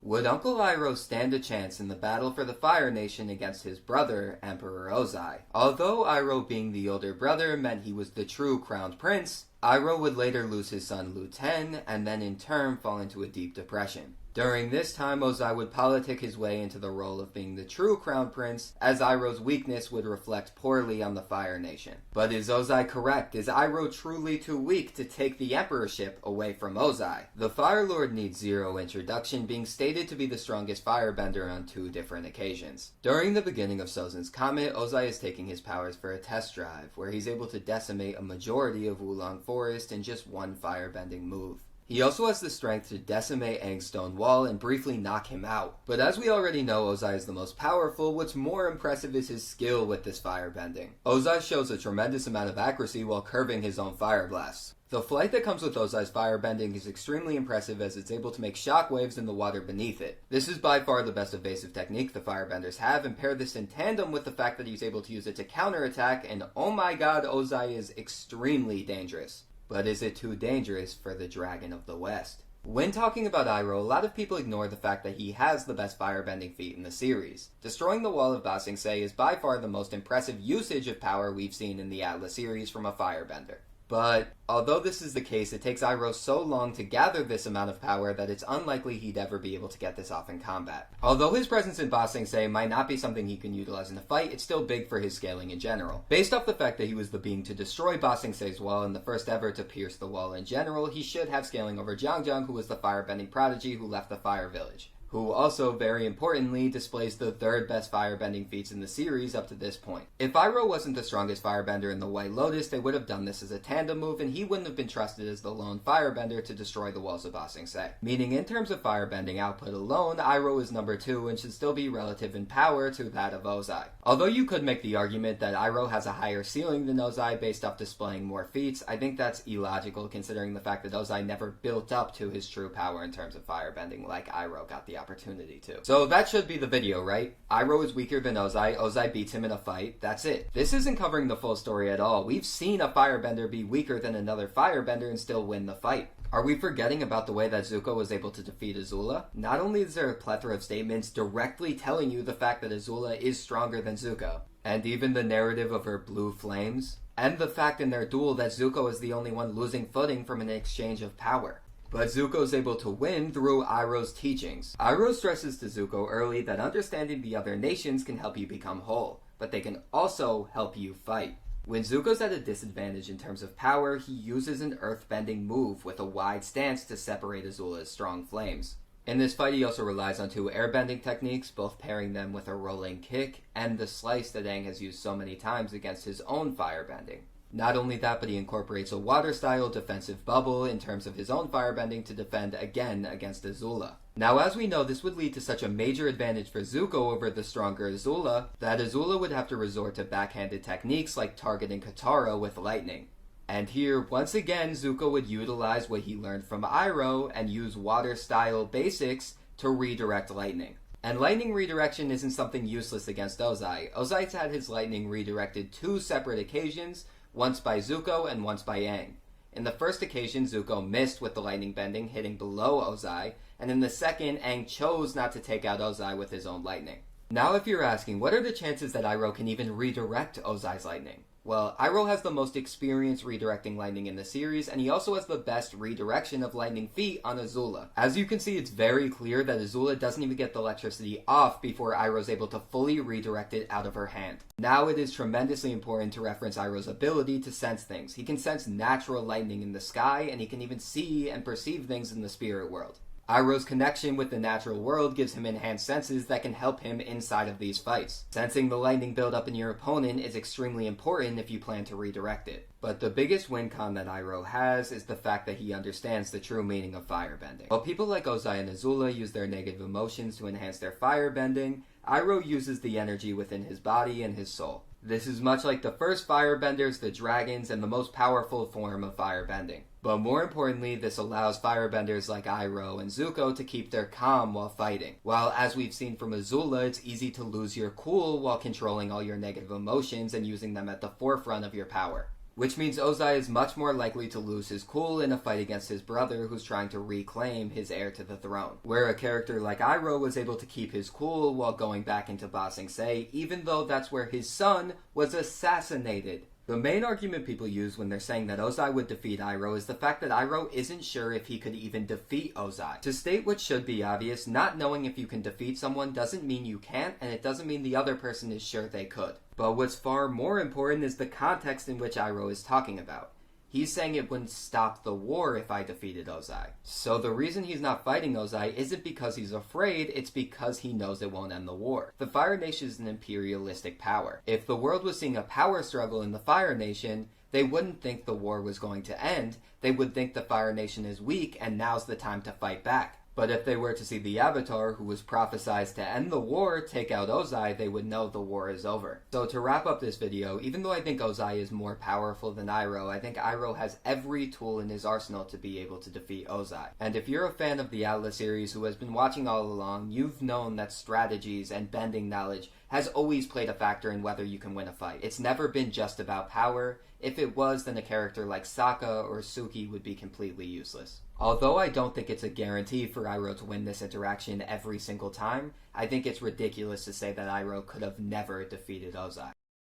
Would Uncle Iroh stand a chance in the battle for the Fire Nation against his brother, Emperor Ozai? Although Iroh being the older brother meant he was the true crowned prince, Iroh would later lose his son Lu Ten and then in turn fall into a deep depression. During this time, Ozai would politic his way into the role of being the true crown prince, as Iroh's weakness would reflect poorly on the Fire Nation. But is Ozai correct? Is Iroh truly too weak to take the emperorship away from Ozai? The Fire Lord needs zero introduction, being stated to be the strongest firebender on 2 different occasions. During the beginning of Sozin's Comet, Ozai is taking his powers for a test drive, where he's able to decimate a majority of Wulong Forest in just one firebending move. He also has the strength to decimate Aang's stone wall and briefly knock him out. But as we already know, Ozai is the most powerful. What's more impressive is his skill with this firebending. Ozai shows a tremendous amount of accuracy while curving his own fire blasts. The flight that comes with Ozai's firebending is extremely impressive, as it's able to make shockwaves in the water beneath it. This is by far the best evasive technique the firebenders have, and pair this in tandem with the fact that he's able to use it to counterattack, and oh my god, Ozai is extremely dangerous. But is it too dangerous for the Dragon of the West? When talking about Iroh, a lot of people ignore the fact that he has the best firebending feat in the series. Destroying the wall of Ba Sing Se is by far the most impressive usage of power we've seen in the ATLA series from a firebender. But although this is the case, it takes Iroh so long to gather this amount of power that it's unlikely he'd ever be able to get this off in combat. Although his presence in Ba Sing Se might not be something he can utilize in a fight, it's still big for his scaling in general. Based off the fact that he was the being to destroy Ba Sing Se's wall and the first ever to pierce the wall in general, he should have scaling over Jiang Jiang, who was the firebending prodigy who left the Fire Village, who also, very importantly, displays the 3rd best firebending feats in the series up to this point. If Iroh wasn't the strongest firebender in the White Lotus, they would have done this as a tandem move, and he wouldn't have been trusted as the lone firebender to destroy the walls of Ba Sing Se. Meaning, in terms of firebending output alone, Iroh is number 2 and should still be relative in power to that of Ozai. Although you could make the argument that Iroh has a higher ceiling than Ozai based off displaying more feats, I think that's illogical considering the fact that Ozai never built up to his true power in terms of firebending like Iroh got the opportunity to. So that should be the video, right? Iroh is weaker than Ozai, Ozai beats him in a fight, that's it. This isn't covering the full story at all. We've seen a firebender be weaker than another firebender and still win the fight. Are we forgetting about the way that Zuko was able to defeat Azula? Not only is there a plethora of statements directly telling you the fact that Azula is stronger than Zuko, and even the narrative of her blue flames, and the fact in their duel that Zuko is the only one losing footing from an exchange of power. But Zuko's able to win through Iroh's teachings. Iroh stresses to Zuko early that understanding the other nations can help you become whole, but they can also help you fight. When Zuko's at a disadvantage in terms of power, he uses an earthbending move with a wide stance to separate Azula's strong flames. In this fight, he also relies on 2 airbending techniques, both pairing them with a rolling kick and the slice that Aang has used so many times against his own firebending. Not only that, but he incorporates a water-style defensive bubble in terms of his own firebending to defend again against Azula. Now, as we know, this would lead to such a major advantage for Zuko over the stronger Azula, that Azula would have to resort to backhanded techniques like targeting Katara with lightning. And here, once again, Zuko would utilize what he learned from Iroh and use water-style basics to redirect lightning. And lightning redirection isn't something useless against Ozai. Ozai's had his lightning redirected 2 separate occasions, once by Zuko and once by Aang. In the first occasion, Zuko missed with the lightning bending, hitting below Ozai, and in the second, Aang chose not to take out Ozai with his own lightning. Now if you're asking, what are the chances that Iroh can even redirect Ozai's lightning? Well, Iroh has the most experience redirecting lightning in the series, and he also has the best redirection of lightning feat on Azula. As you can see, it's very clear that Azula doesn't even get the electricity off before Iroh's able to fully redirect it out of her hand. Now it is tremendously important to reference Iroh's ability to sense things. He can sense natural lightning in the sky, and he can even see and perceive things in the spirit world. Iroh's connection with the natural world gives him enhanced senses that can help him inside of these fights. Sensing the lightning buildup in your opponent is extremely important if you plan to redirect it. But the biggest win con that Iroh has is the fact that he understands the true meaning of firebending. While people like Ozai and Azula use their negative emotions to enhance their firebending, Iroh uses the energy within his body and his soul. This is much like the first firebenders, the dragons, and the most powerful form of firebending. But more importantly, this allows firebenders like Iroh and Zuko to keep their calm while fighting. While, as we've seen from Azula, it's easy to lose your cool while controlling all your negative emotions and using them at the forefront of your power. which means Ozai is much more likely to lose his cool in a fight against his brother who's trying to reclaim his heir to the throne. Where a character like Iroh was able to keep his cool while going back into Ba Sing Se, even though that's where his son was assassinated. The main argument people use when they're saying that Ozai would defeat Iroh is the fact that Iroh isn't sure if he could even defeat Ozai. To state what should be obvious, not knowing if you can defeat someone doesn't mean you can't, and it doesn't mean the other person is sure they could. But what's far more important is the context in which Iroh is talking about. He's saying it wouldn't stop the war if I defeated Ozai. So the reason he's not fighting Ozai isn't because he's afraid, it's because he knows it won't end the war. The Fire Nation is an imperialistic power. If the world was seeing a power struggle in the Fire Nation, they wouldn't think the war was going to end. They would think the Fire Nation is weak and now's the time to fight back. But if they were to see the Avatar, who was prophesied to end the war, take out Ozai, they would know the war is over. So to wrap up this video, even though I think Ozai is more powerful than Iroh, I think Iroh has every tool in his arsenal to be able to defeat Ozai. And if you're a fan of the ATLA series who has been watching all along, you've known that strategies and bending knowledge has always played a factor in whether you can win a fight. It's never been just about power. If it was, then a character like Sokka or Suki would be completely useless. Although I don't think it's a guarantee for Iroh to win this interaction every single time, I think it's ridiculous to say that Iroh could have never defeated Ozai.